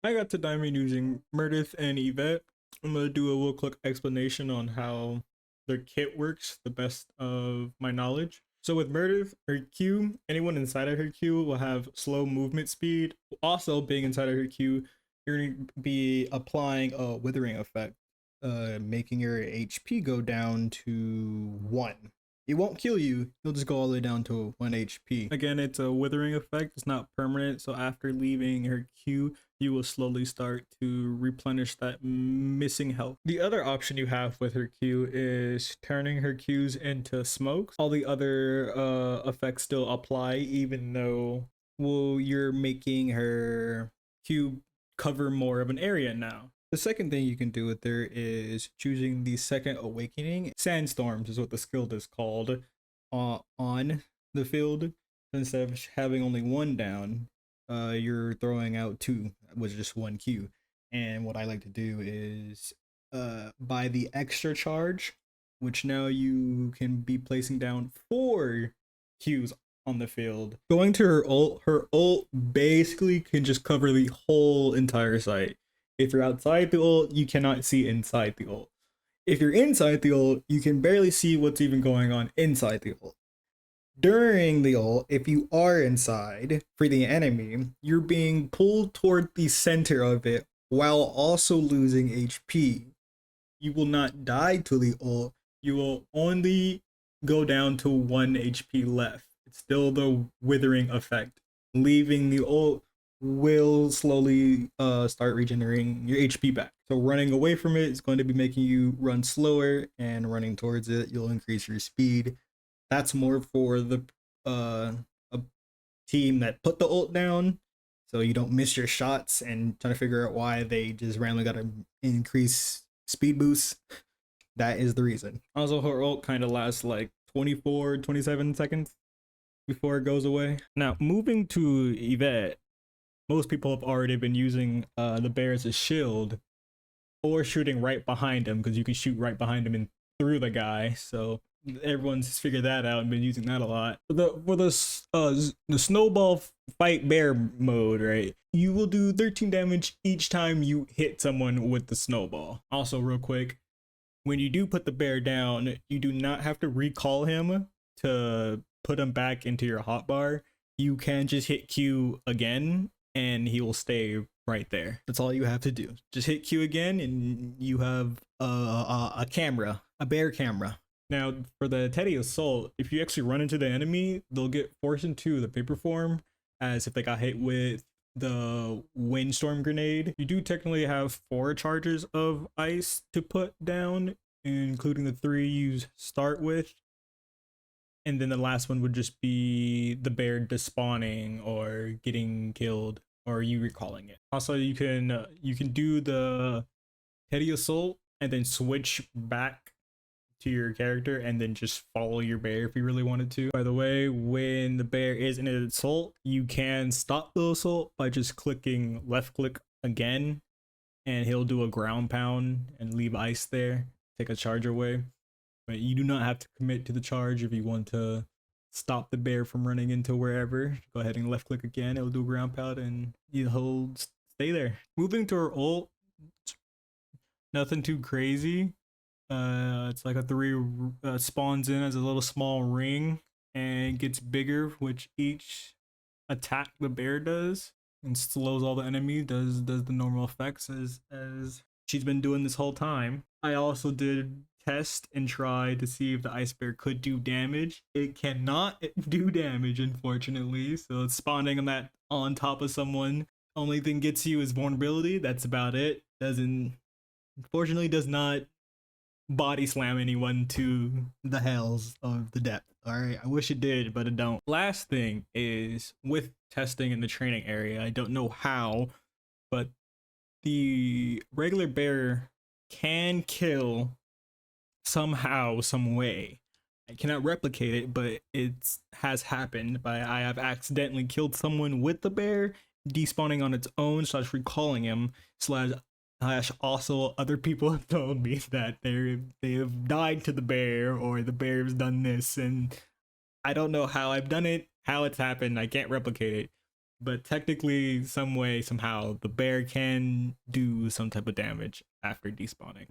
I got to diamond using Meredith and Yvette. I'm gonna do a little quick explanation on how their kit works, the best of my knowledge. So with Meredith, her Q, anyone inside of her Q will have slow movement speed. Also, being inside of her Q, you're gonna be applying a withering effect, making your HP go down to 1. It won't kill you, you'll just go all the way down to 1 HP. Again, it's a withering effect, it's not permanent, so after leaving her Q, you will slowly start to replenish that missing health. The other option you have with her Q is turning her Qs into smokes. All the other effects still apply, even though, well, you're making her Q cover more of an area now. The second thing you can do with her is choosing the second awakening. Sandstorms is what the skill is called on the field. Instead of having only one down, you're throwing out 2 with just 1 Q. And what I like to do is buy the extra charge, which now you can be placing down 4 Qs on the field. Going to her ult basically can just cover the whole entire site. If you're outside the ult, you cannot see inside the ult. If you're inside the ult, you can barely see what's even going on inside the ult. During the ult, if you are inside for the enemy, you're being pulled toward the center of it while also losing HP. You will not die to the ult, you will only go down to 1 HP left. It's still the withering effect. Leaving the ult will slowly start regenerating your HP back. So running away from it is going to be making you run slower, and running towards it, you'll increase your speed. That's more for the a team that put the ult down, so you don't miss your shots and trying to figure out why they just randomly got to increase speed boost. That is the reason. Also, her ult kind of lasts like 24, 27 seconds before it goes away. Now, moving to Evette, most people have already been using the bear as a shield or shooting right behind him, because you can shoot right behind him and through the guy. So everyone's figured that out and been using that a lot. For the snowball fight bear mode, right? You will do 13 damage each time you hit someone with the snowball. Also, real quick, when you do put the bear down, you do not have to recall him to put him back into your hotbar. You can just hit Q again and he will stay right there. That's all you have to do. Just hit Q again and you have a camera, a bear camera. Now, for the Teddy Assault, if you actually run into the enemy, they'll get forced into the paper form as if they got hit with the windstorm grenade. You do technically have 4 charges of ice to put down, including the 3 you start with. And then the last one would just be the bear despawning or getting killed, or you recalling it. Also, you can do the Teddy Assault and then switch back to your character and then just follow your bear if you really wanted to. By the way, when the bear is in an assault, you can stop the assault by just clicking left click again, and he'll do a ground pound and leave ice there, take a charge away. But you do not have to commit to the charge if you want to stop the bear from running into wherever. Go ahead and left click again, it'll do ground pound and he'll stay there. Moving to her ult, nothing too crazy. It's like a 3 spawns in as a little small ring and gets bigger, which each attack the bear does, and slows all the enemies, does the normal effects as she's been doing this whole time. I also did test and try to see if the ice bear could do damage. It cannot do damage, unfortunately, so it's spawning on top of someone. Only thing gets you is vulnerability. That's about it. Unfortunately does not body slam anyone to the hells of the depth. All right, I wish it did, but it don't. Last thing is, with testing in the training area, I don't know how, but the regular bear can kill somehow, some way. I cannot replicate it, but it has happened. I have accidentally killed someone with the bear, despawning on its own, / recalling him, / also other people have told me that they have died to the bear, or the bear has done this, and I don't know how I've done it, how it's happened. I can't replicate it, but technically, some way, somehow, the bear can do some type of damage after despawning.